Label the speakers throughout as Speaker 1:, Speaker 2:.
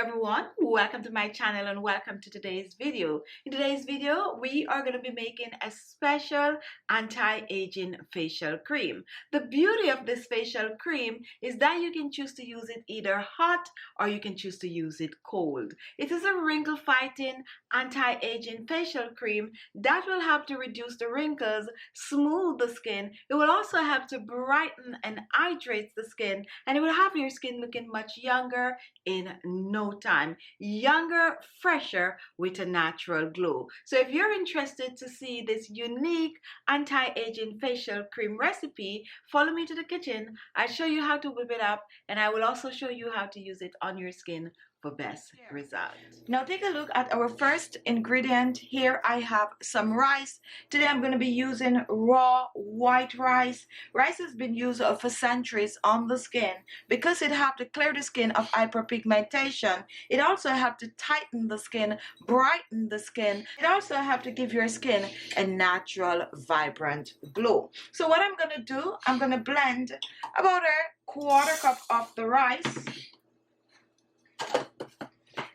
Speaker 1: everyone, welcome to my channel and welcome to today's video. In today's video, we are going to be making a special anti-aging facial cream. The beauty of this facial cream is that you can choose to use it either hot or you can choose to use it cold. It is a wrinkle fighting anti-aging facial cream that will help to reduce the wrinkles, smooth the skin. It will also help to brighten and hydrate the skin, and it will have your skin looking much younger in no time. Younger, fresher, with a natural glow. So if you're interested to see this unique anti-aging facial cream recipe, follow me to the kitchen. I'll show you how to whip it up, and I will also show you how to use it on your skin for best result. Now take a look at our first ingredient. Here I have some rice. Today I'm going to be using raw white rice. Rice has been used for centuries on the skin because it helps to clear the skin of hyperpigmentation. It also helps to tighten the skin, brighten the skin. It also helps to give your skin a natural, vibrant glow. So what I'm going to do, I'm going to blend about a quarter cup of the rice.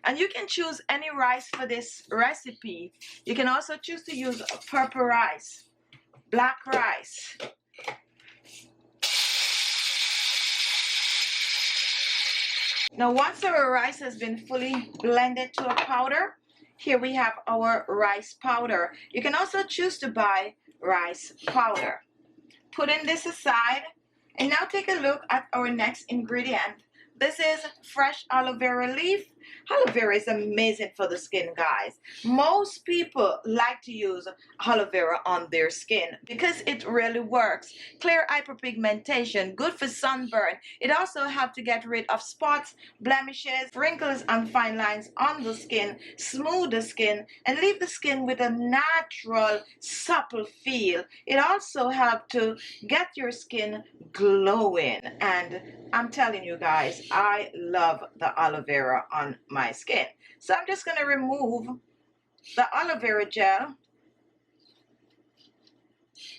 Speaker 1: And you can choose any rice for this recipe. You can also choose to use purple rice, black rice. Now once our rice has been fully blended to a powder, here we have our rice powder. You can also choose to buy rice powder. Putting this aside, and now take a look at our next ingredient. This is fresh aloe vera leaf. Aloe vera is amazing for the skin, guys. Most people like to use aloe vera on their skin because it really works. Clear hyperpigmentation, good for sunburn. It also helps to get rid of spots, blemishes, wrinkles, and fine lines on the skin, smooth the skin, and leave the skin with a natural, supple feel. It also helps to get your skin glowing. And I'm telling you guys, I love the aloe vera on my skin. So I'm just going to remove the aloe vera gel.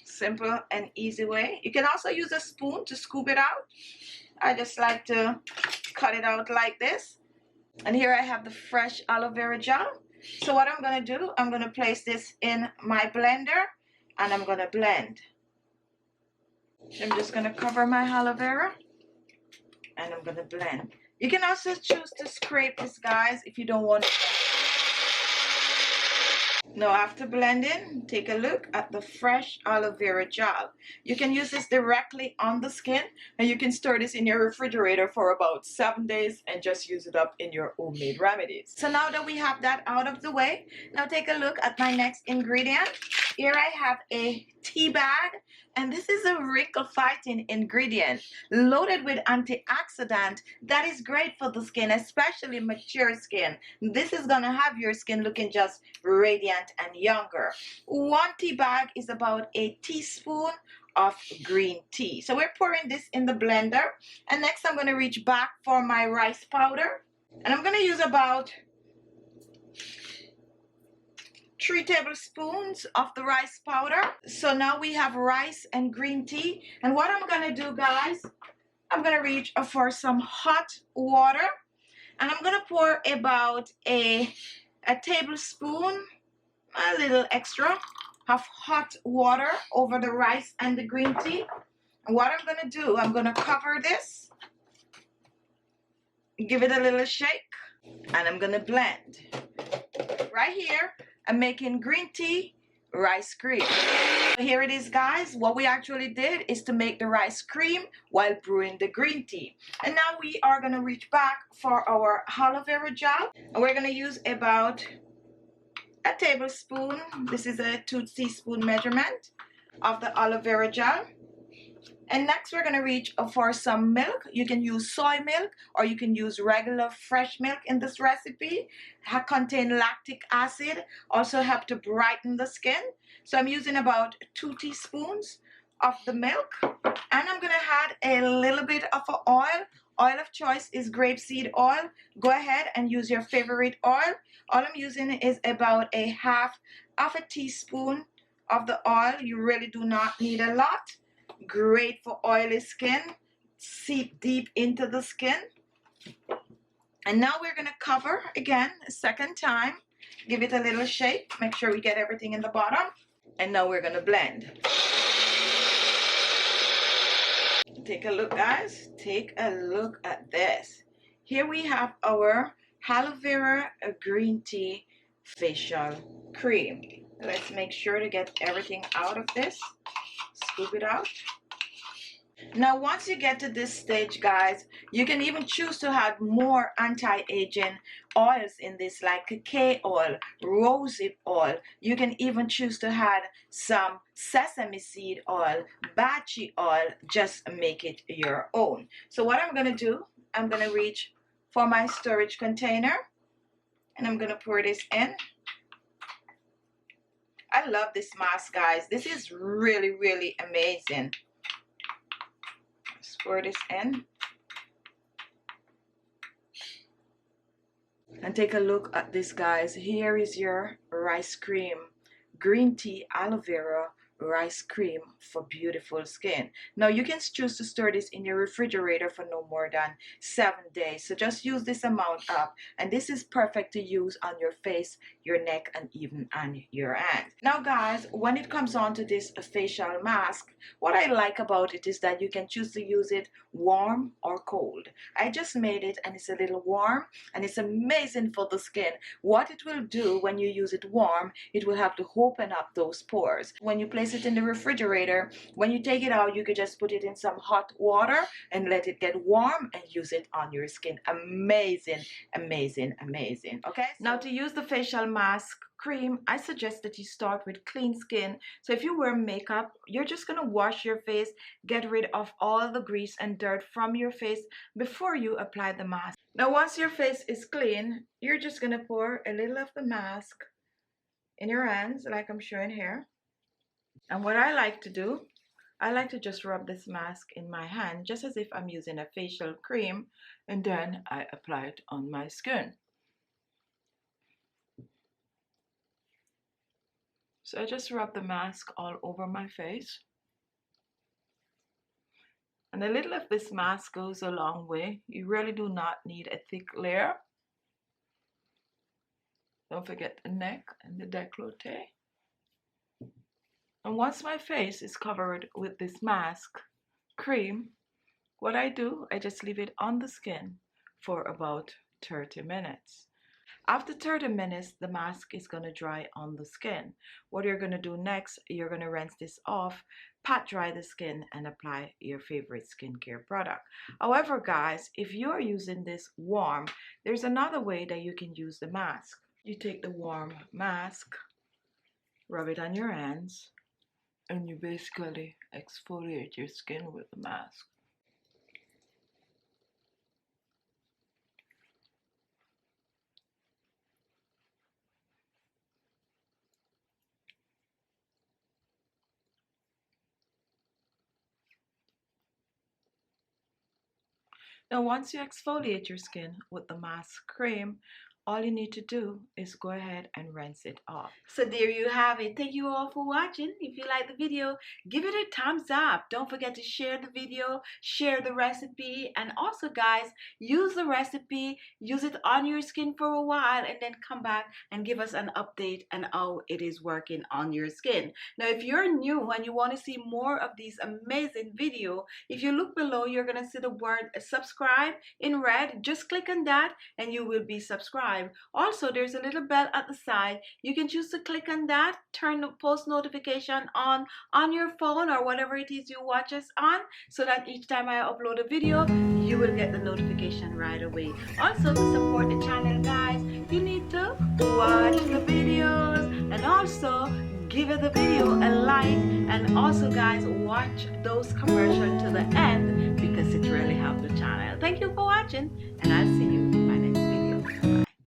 Speaker 1: Simple and easy way. You can also use a spoon to scoop it out. I just like to cut it out like this. And here I have the fresh aloe vera gel. So what I'm going to do, I'm going to place this in my blender and I'm going to blend. I'm just going to cover my aloe vera and I'm going to blend. You can also choose to scrape this, guys, if you don't want it. Now after blending, take a look at the fresh aloe vera gel. You can use this directly on the skin, and you can store this in your refrigerator for about 7 days and just use it up in your homemade remedies. So now that we have that out of the way, now take a look at my next ingredient. Here I have a tea bag, and this is a wrinkle fighting ingredient loaded with antioxidant that is great for the skin, especially mature skin. This is gonna have your skin looking just radiant and younger. One tea bag is about a teaspoon of green tea. So we're pouring this in the blender, and next I'm going to reach back for my rice powder, and I'm going to use about 3 tablespoons of the rice powder. So now we have rice and green tea, and what I'm going to do, guys, I'm going to reach for some hot water, and I'm going to pour about a tablespoon, a little extra, of hot water over the rice and the green tea. And what I'm going to do, I'm going to cover this, give it a little shake, and I'm going to blend. Right here, I'm making green tea rice cream. Here it is, guys. What we actually did is to make the rice cream while brewing the green tea. And now we are going to reach back for our aloe vera gel, and we're going to use about a tablespoon. This is a 2 teaspoon measurement of the aloe vera gel. And next we're going to reach for some milk. You can use soy milk or you can use regular fresh milk in this recipe. It contains lactic acid, also help to brighten the skin. So I'm using about 2 teaspoons of the milk, and I'm going to add a little bit of oil. Oil of choice is grapeseed oil. Go ahead and use your favorite oil. All I'm using is about a half of a teaspoon of the oil. You really do not need a lot. Great for oily skin. Seep deep into the skin. And now we're going to cover again a second time. Give it a little shake. Make sure we get everything in the bottom. And now we're going to blend. Take a look, guys. Take a look at this. Here we have our aloe vera green tea facial cream. Let's make sure to get everything out of this. Scoop it out. Now, once you get to this stage, guys, you can even choose to add more anti-aging oils in this, like cacao oil, rosehip oil. You can even choose to add some sesame seed oil, bachi oil. Just make it your own. So what I'm going to do, I'm going to reach for my storage container, and I'm going to pour this in. I love this mask, guys. This is really, really amazing. Pour this in and take a look at this, guys. Here is your rice cream, green tea aloe vera rice cream for beautiful skin. Now you can choose to store this in your refrigerator for no more than 7 days, so just use this amount up, and this is perfect to use on your face, your neck, and even on your hands. Now guys, when it comes on to this facial mask, what I like about it is that you can choose to use it warm or cold. I just made it and it's a little warm, and it's amazing for the skin. What it will do when you use it warm, it will have to open up those pores. When you place it in the refrigerator, when you take it out, you could just put it in some hot water and let it get warm and use it on your skin. Amazing, amazing, amazing. Okay, now to use the facial mask cream, I suggest that you start with clean skin. So if you wear makeup, you're just gonna wash your face, get rid of all the grease and dirt from your face before you apply the mask. Now once your face is clean, you're just gonna pour a little of the mask in your hands like I'm showing here. And what I like to do, I like to just rub this mask in my hand just as if I'm using a facial cream, and then I apply it on my skin. So I just rub the mask all over my face. And a little of this mask goes a long way. You really do not need a thick layer. Don't forget the neck and the décolleté. And once my face is covered with this mask cream, what I do, I just leave it on the skin for about 30 minutes. After 30 minutes, the mask is going to dry on the skin. What you're going to do next, you're going to rinse this off, pat dry the skin, and apply your favorite skincare product. However, guys, if you're using this warm, there's another way that you can use the mask. You take the warm mask, rub it on your hands, and you basically exfoliate your skin with the mask. Now, once you exfoliate your skin with the mask cream, all you need to do is go ahead and rinse it off. So there you have it. Thank you all for watching. If you like the video, give it a thumbs up. Don't forget to share the video, share the recipe, and also guys, use the recipe, use it on your skin for a while, and then come back and give us an update on how it is working on your skin. Now, if you're new and you want to see more of these amazing videos, if you look below, you're going to see the word subscribe in red. Just click on that and you will be subscribed. Also, there's a little bell at the side. You can choose to click on that, turn the post notification on your phone or whatever it is you watch us on, so that each time I upload a video, you will get the notification right away. Also, to support the channel, guys, you need to watch the videos and also give the video a like, and also guys, watch those commercials to the end because it really helps the channel. Thank you for watching, and I'll see you